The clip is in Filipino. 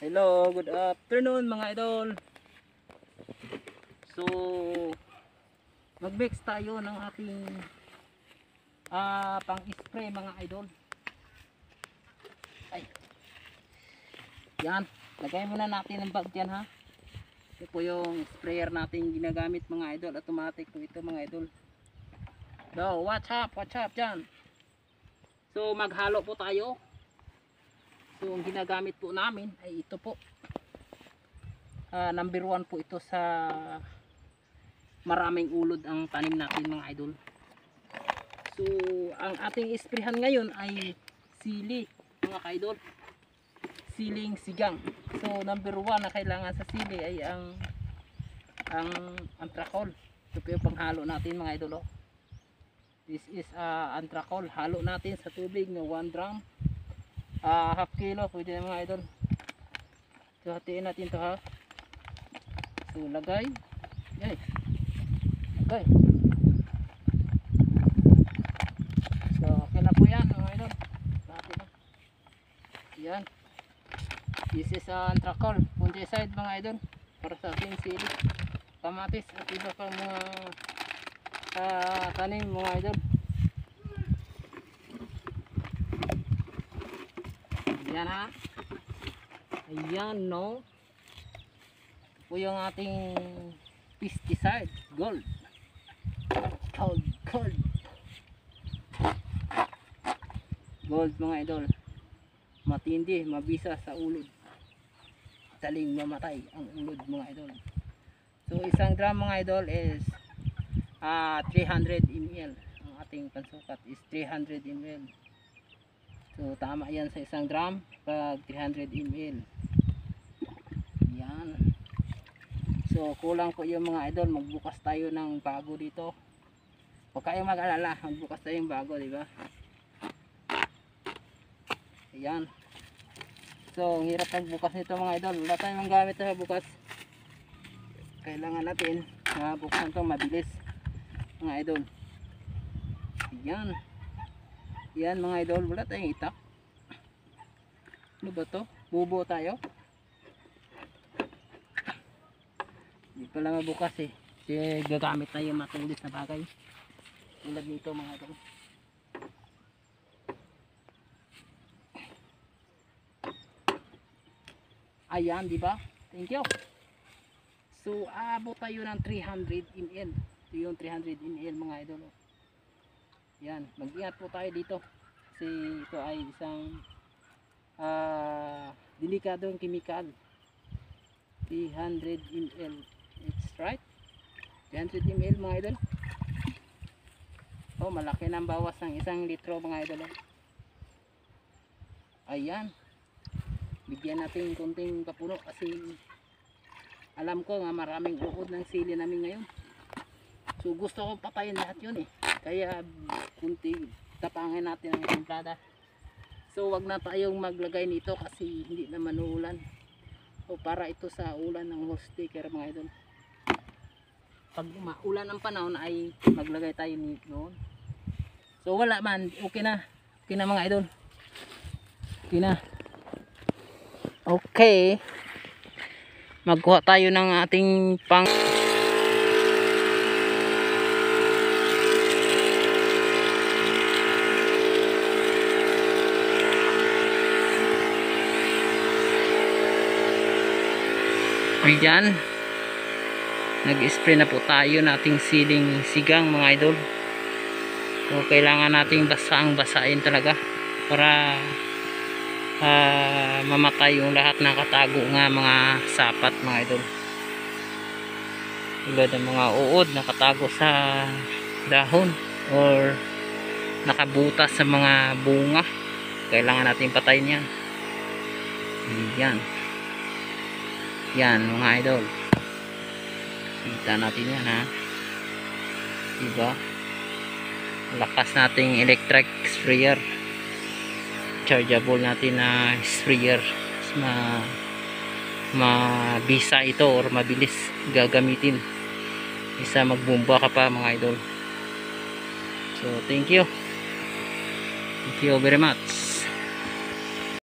Hello, good afternoon mga idol. So, mag-mix tayo ng ating pang-spray mga idol. Ay. Yan, lagay muna natin ang bag dyan ha. Ito po yung sprayer natin ginagamit mga idol. Automatic po ito mga idol. So, watch up dyan. So, maghalo po tayo. So, ang ginagamit po namin ay ito po. Number 1 po ito sa maraming ulod ang tanim natin mga idol. So, ang ating isprehan ngayon ay sili mga idol. Siling sigang. So, number 1 na kailangan sa sili ay ang antrakol. Ito po yung panghalo natin mga idol. Oh. This is antrakol. Halo natin sa tubig na 1 drum. Half kilo pwede na mga idol. So hatiin natin to ha. So lagay. Ay. Okay. So okay na po yan mga idol. Hati na. Yan. This is antrakol. Fungicide mga idol. Para sa ating sili. Kamatis at iba pang mga tanim mga idol. Ayan ha. Ayan no. Ito po yung ating pesticide. Gold. Gold mga idol. Matindi, mabisa sa ulod. Saling mamatay ang ulod mga idol. So isang drum mga idol is 300 ml. Ang ating pansukat is 300 ml. So tama yan sa isang drum pag 300 ml. Yan. So kulang po yung mga idol, magbukas tayo ng bago dito. Huwag kayong mag-alala, magbukas tayo ng bago, di ba? Ayan. So ang hirap magbukas nito mga idol. Wala tayong gamit na bukas. Kailangan natin na buksan ito mabilis mga idol. Ayan. Yan mga idol, wala tayong itak. Ano ba to? Bubo tayo. Hindi pala mabukas eh. Kasi gagamit tayo matulis na bagay. Tulad nito mga idol. Ayan, di ba? Thank you. So, abot tayo ng 300 ml. Ito yung 300 ml mga idol. Yan, mag-ingat po tayo dito kasi ito ay isang delikadong chemical. 300 ml, it's right, 300 ml mga idol. Oh, malaki ng bawas ng 1 litro mga idol. Ayan, bigyan natin konting kapuno kasi alam ko nga maraming uod ng sili namin ngayon. So gusto kong patayin lahat yun eh. Kaya kunti tapangin natin ang templada. So wag na tayong maglagay nito kasi hindi naman uulan. O para ito sa ulan ng hose sticker mga idol. Pag maulan ang panahon ay maglagay tayo nito. So wala man, okay na. Okay na mga idol. Okay na. Okay. Magkuha tayo ng ating pang Ayan, nag-spray na po tayo nating siling sigang mga idol. So kailangan nating basain talaga para mamatay yung lahat ng katago nga mga sapat mga idol. Tulad ng mga uod nakatago sa dahon or nakabutas sa mga bunga, kailangan nating patayin yan. Ayan. Yan mga idol, kita natin yan ha, diba? Lakas nating electric sprayer, chargeable natin na sprayer, mabisa ito or mabilis gagamitin, isa magbomba ka pa mga idol. So thank you very much.